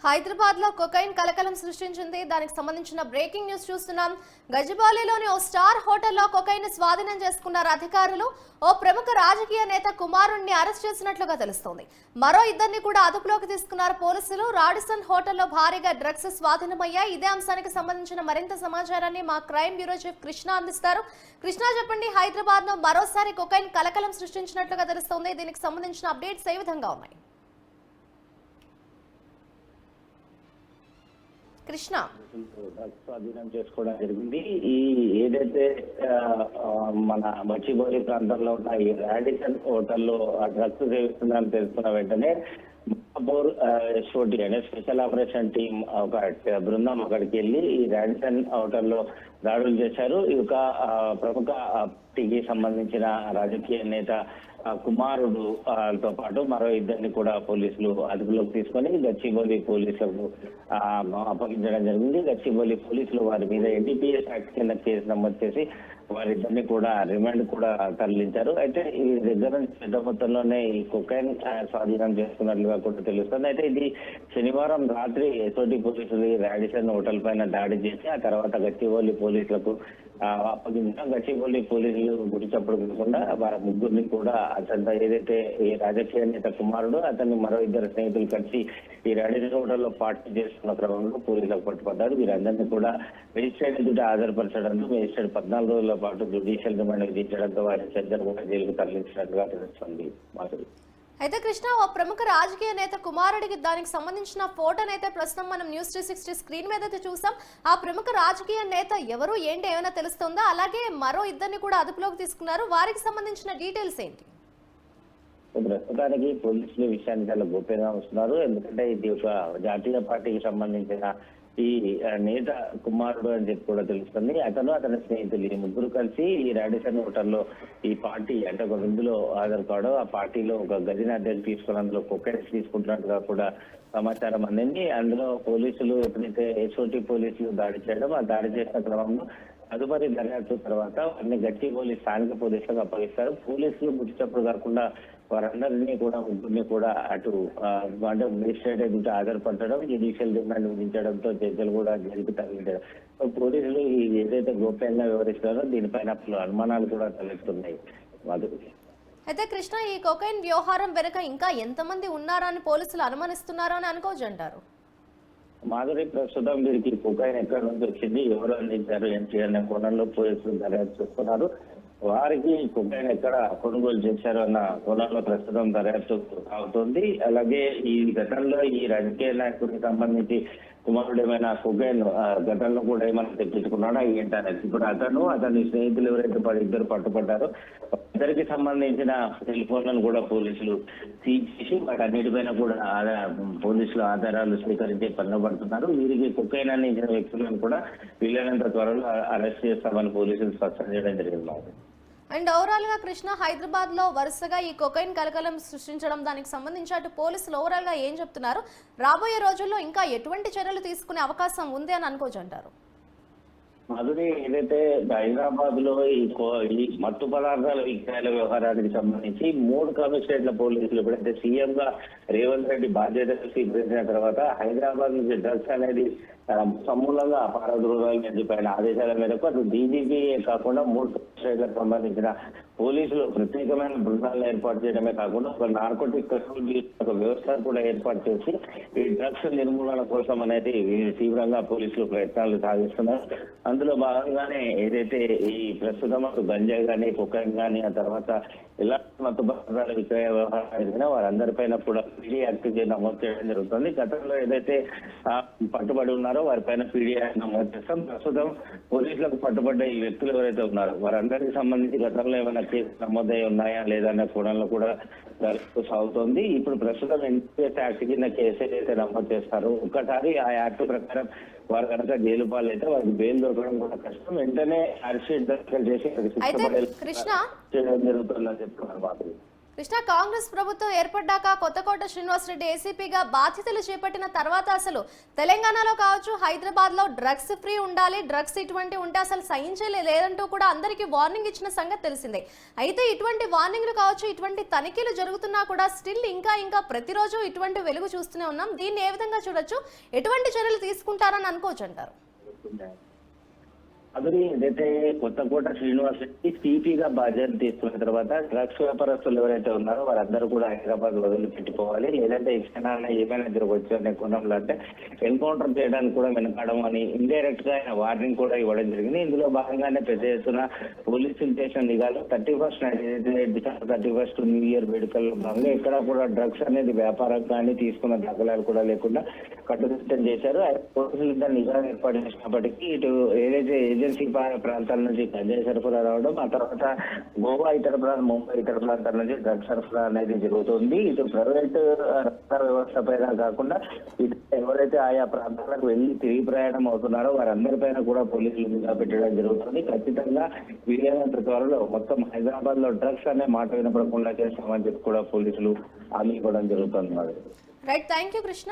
హైదరాబాద్ లో కొకైన్ కలకలం సృష్టించింది. దానికి సంబంధించిన బ్రేకింగ్ న్యూస్ చూస్తున్నాం. గజిబౌలిలోని ఓ స్టార్ హోటల్లో కొకైన్ స్వాధీనం చేసుకున్నారు అధికారులు. ఓ ప్రముఖ రాజకీయ నేత కుమారుణ్ణి అరెస్ట్ చేసినట్లుగా తెలుస్తోంది. మరో ఇద్దరిని కూడా అదుపులోకి తీసుకున్నారు పోలీసులు. రాడిసన్ హోటల్లో భారీగా డ్రగ్స్ స్వాధీనమయ్యాయి. ఇదే అంశానికి సంబంధించిన మరింత సమాచారాన్ని మా క్రైమ్ బ్యూరో చీఫ్ కృష్ణ అందిస్తారు. కృష్ణ, చెప్పండి, హైదరాబాద్ లో మరోసారి కొకైన్ కలకలం సృష్టించినట్లుగా తెలుస్తోంది. దీనికి సంబంధించిన అప్డేట్స్ ఏ విధంగా ఉన్నాయి? కృష్ణ, స్వాధీనం చేసుకోవడం జరిగింది. ఈ ఏదైతే మన మచ్చిబౌలి ప్రాంతంలో ఉన్న ఈ రాడిసన్ హోటల్లో డ్రగ్స్ సేవిస్తుందని తెలుసుకున్న వెంటనే మహాపౌర్ ఎస్ఓటి అనే స్పెషల్ ఆపరేషన్ టీం ఒక బృందం అక్కడికి వెళ్ళి ఈ రాడిసన్ హోటల్లో దాడులు చేశారు. ఈ యొక్క ప్రముఖ పార్టీకి సంబంధించిన రాజకీయ నేత కుమారుడు తో పాటు మరో ఇద్దరిని కూడా పోలీసులు అదుపులోకి తీసుకొని గచ్చిబౌలి పోలీసులకు అప్పగించడం జరిగింది. గచ్చిబౌలి పోలీసులు వారి మీద ఎన్డీపీఎస్ యాక్ట్ కింద కేసు నమోదు చేసి వారిద్దరిని కూడా రిమాండ్ కూడా తరలించారు. అయితే ఈ దగ్గర నుంచి పెద్ద మొత్తంలోనే ఈ కొకైన్ స్వాధీనం చేసుకున్నట్లుగా కూడా తెలుస్తుంది. అయితే ఇది శనివారం రాత్రి ఎస్ఓటి పోలీసులు రాడిసన్ హోటల్ పైన దాడి చేసి ఆ తర్వాత గచ్చిబౌలి పోలీసులకు అప్పగించడం. గచ్చిబౌలి పోలీసులు గుడి చప్పుడు కాకుండా వారి ముగ్గురిని కూడా అతను ఏదైతే ఈ రాజకీయ నేత కుమారుడు అతన్ని మరో ఇద్దరు స్నేహితులు కలిసి ఈ రాడిసన్ హోటల్లో పార్టీ చేస్తున్న క్రమంలో పోలీసులకు పట్టుబడ్డారు. వీరందరినీ కూడా మేజిస్ట్రేట్ ఎదుట హాజరుపరచడంతో మేజిస్ట్రేట్ 14 రోజుల పాటు జ్యుడిషియల్ రిమాండ్ విధించడంతో వారి చర్చలు కూడా జైలుకు తరలించినట్లుగా తెలుస్తుంది. అయితే కృష్ణ, ఓ ప్రముఖ రాజకీయ నేత కుమారుడికి దానికి సంబంధించిన ఫోటోనైతే ప్రస్తుతం మనం న్యూస్ 360 స్క్రీన్ మీద అయితే చూసాం. ఆ ప్రముఖ రాజకీయ నేత ఎవరు, ఏంటి, ఏమైనా తెలుస్తుందా? అలాగే మరో ఇద్దరిని కూడా అదుపులోకి తీసుకున్నారు. వారికి సంబంధించిన డీటెయిల్స్ ఏంటి? ప్రస్తుతానికి పోలీసులు విషయాన్ని చాలా గోప్యంగా వస్తున్నారు. ఎందుకంటే ఇది ఒక జాతీయ పార్టీకి సంబంధించిన ఈ నేత కుమారుడు అని చెప్పి కూడా తెలుస్తుంది. అతని స్నేహితులు ఈ ముగ్గురు కలిసి ఈ రాడిసన్ హోటల్లో ఈ పార్టీ అంటే ఒక విందులో హాజరు కావడం, ఆ పార్టీలో ఒక గదిని అద్దెకు తీసుకుని అందులో కొకైన్ తీసుకుంటున్నట్టుగా కూడా సమాచారం అందింది. అందులో పోలీసులు ఎప్పుడైతే ఎస్ఓటి పోలీసులు దాడి చేయడం, ఆ దాడి చేసిన క్రమంలో తదుపరి దర్యాప్తు తర్వాత వారిని గచ్చిబౌలి స్థానిక పోలీసులకు అప్పగిస్తారు. పోలీసులు ముట్టినప్పుడు కాకుండా వారందరినీ కూడా ముగ్గురిని కూడా అటు అంటే మేజిస్ట్రేట్ ఎదుట హాజరుపరచడం, జ్యుడిషియల్ రిమాండ్ విధించడంతో చర్చలు కూడా జరిగి తరలించడం. పోలీసులు ఏదైతే గోప్యంగా వివరిస్తున్నారో దీనిపైన అనుమానాలు కూడా తలెత్తున్నాయి. అయితే కృష్ణ, ఈ కొకైన్ వ్యవహారం వెనుక ఇంకా ఎంతమంది ఉన్నారని పోలీసులు అనుమానిస్తున్నారో అని అనుకోవచ్చు అంటారు? మాధురి, ప్రస్తుతం వీరికి కొకైన్ ఎక్కడి నుంచి వచ్చింది, ఎవరు అందించారు ఏంటి అనే కోణంలో పోలీసులు దర్యాప్తు చేస్తున్నారు. వారికి కొకైన్ ఎక్కడ కొనుగోలు చేశారు అన్న కోణంలో ప్రస్తుతం దర్యాప్తు అవుతుంది. అలాగే ఈ గతంలో ఈ రాజకీయ నాయకుడికి సంబంధించి కుమారుడు ఏమైనా కొకైన్ గతంలో కూడా ఏమైనా తెప్పించుకున్నాడా ఏంటనేది ఇప్పుడు అతని స్నేహితులు ఎవరైతే ఇద్దరు పట్టుబడ్డారో ఇద్దరికి సంబంధించిన సెల్ ఫోన్లను కూడా పోలీసులు సీజ్ చేసి వాటన్నిటిపైన కూడా పోలీసులు ఆధారాలు స్వీకరించి పన్నుపడుతున్నారు. వీరికి కొకైన్ అందించిన వ్యక్తులను కూడా వీలైనంత త్వరలో అరెస్ట్ చేస్తామని పోలీసులు స్పష్టం చేయడం జరిగింది. అండ్ ఓవరాల్ గా కృష్ణ, హైదరాబాద్ లో వరుసగా ఈ కొకైన్ కలకలం సృష్టించడం, దానికి సంబంధించి అటు పోలీసులు ఓవరాల్ గా ఏం చెప్తున్నారు? రాబోయే రోజుల్లో ఇంకా ఎటువంటి చర్యలు తీసుకునే అవకాశం ఉంది అని అనుకోవచ్చు అంటారు? మాధురి, ఏదైతే హైదరాబాద్ లో ఈ మత్తు పదార్థాల విక్రయాల వ్యవహారానికి సంబంధించి 3 కమిషనరేట్ల పోలీసులు ఎప్పుడైతే సీఎం గా రేవంత్ రెడ్డి బాధ్యతలు స్వీకరించిన తర్వాత హైదరాబాద్ నుంచి డ్రగ్స్ అనేది సమూలంగా పారద్రోగాలు చెప్పిన ఆదేశాల మేరకు అటు డీజీపీయే కాకుండా 3 కమిషనరేట్లకు సంబంధించిన పోలీసులు ప్రత్యేకమైన బృందాలను ఏర్పాటు చేయడమే కాకుండా ఒక నార్కోటిక్ కంట్రోల్ ఒక వ్యవస్థను కూడా ఏర్పాటు చేసి ఈ డ్రగ్స్ నిర్మూలన కోసం అనేది తీవ్రంగా పోలీసులు ప్రయత్నాలు సాగిస్తున్నారు. అందులో భాగంగానే ఏదైతే ఈ ప్రస్తుతం గంజాయి కానీ కొకైన్ కానీ ఆ తర్వాత ఎలాంటి మత్తు పదార్థాల విక్రయ వ్యవహారం జరిగినా వారందరిపైన కూడా పీడీ యాక్ట్ నమోదు చేయడం జరుగుతుంది. గతంలో ఏదైతే పట్టుబడి ఉన్నారో వారిపైన పీడీ యాక్ట్ నమోదు చేస్తాం. ప్రస్తుతం పోలీసులకు పట్టుబడ్డ ఈ వ్యక్తులు ఎవరైతే ఉన్నారో వారందరికి సంబంధించి గతంలో ఏమైనా కేసు నమోదై ఉన్నాయా లేదా అనే కోణంలో కూడా దర్యాప్తు సాగుతోంది. ఇప్పుడు ప్రస్తుతం ఎన్డీపీఎస్ యాక్ట్ కింద కేసు ఏదైతే నమోదు చేస్తారో ఒక్కసారి ఆ యాక్ట్ ప్రకారం వారు కనుక జైలు పాలైతే వారికి బెయిల్ దొరకడం కూడా కష్టం. వెంటనే అరెస్ట్ దాఖలు చేసి చేయడం జరుగుతుందని చెప్తున్నారు. కృష్ణ, కాంగ్రెస్ ప్రభుత్వం ఏర్పడ్డాక కొత్తకోట శ్రీనివాసరెడ్డి ఏసీపీగా బాధ్యతలు చేపట్టిన తర్వాత అసలు తెలంగాణలో కావచ్చు, హైదరాబాద్ లో డ్రగ్స్ ఫ్రీ ఉండాలి, డ్రగ్స్ ఇటువంటి ఉంటే అసలు సహించలే లేదంటూ కూడా అందరికీ వార్నింగ్ ఇచ్చిన సంగతి తెలిసిందే. అయితే ఇటువంటి వార్నింగ్లు కావచ్చు, ఇటువంటి తనిఖీలు జరుగుతున్నా కూడా స్టిల్ ఇంకా ప్రతిరోజు ఇటువంటి వెలుగు చూస్తూనే ఉన్నాం. దీన్ని ఏ విధంగా చూడొచ్చు, ఎటువంటి చర్యలు తీసుకుంటారని అనుకోవచ్చు అంటారు? అది ఏదైతే కొత్తకోట శ్రీనివాస్ రెడ్డి సిపిగా బాధ్యత తీసుకున్న తర్వాత డ్రగ్స్ వ్యాపారస్తులు ఎవరైతే ఉన్నారో వారందరూ కూడా హైదరాబాద్ వదిలిపెట్టిపోవాలి, లేదంటే ఇష్టనాన్న ఏమైనా జరగవచ్చు అనే కోణంలో అంటే ఎన్కౌంటర్ చేయడానికి కూడా వెనకాడడం అని ఇండైరెక్ట్ గా ఆయన వార్నింగ్ కూడా ఇవ్వడం జరిగింది. ఇందులో భాగంగానే పెద్ద ఎత్తున పోలీసులు చేసిన నిఘాలు 31 డిసెంబర్ 31 న్యూ ఇయర్ వేడుకల్లో భాగంగా ఎక్కడ కూడా డ్రగ్స్ అనేది వ్యాపారం కానీ తీసుకున్న దాఖలాలు కూడా లేకుండా కట్టుదిట్టం చేశారు. పోలీసులు నిఘా ఏర్పాటు చేసినప్పటికీ ఇటు ఏదైతే ఏజెన్సీ ప్రాంతాల నుంచి గంజాయి సరఫరా రావడం, ఆ తర్వాత గోవా ఇతర ముంబై ఇతర ప్రాంతాల నుంచి డ్రగ్స్ సరఫరా అనేది జరుగుతుంది. ఇటు ప్రైవేట్ రవాణా వ్యవస్థ పైన కాకుండా ఇటు ఎవరైతే ఆయా ప్రాంతాలకు వెళ్లి తిరిగి ప్రయాణం అవుతున్నారో వారందరిపైన కూడా పోలీసులు నిఘా పెట్టడం జరుగుతుంది. ఖచ్చితంగా వీలైనంత త్వరలో మొత్తం హైదరాబాద్ లో డ్రగ్స్ అనే మాట వినపడకుండా చేస్తామని చెప్పి కూడా పోలీసులు హామీ ఇవ్వడం జరుగుతుంది. Right, thank you Krishna.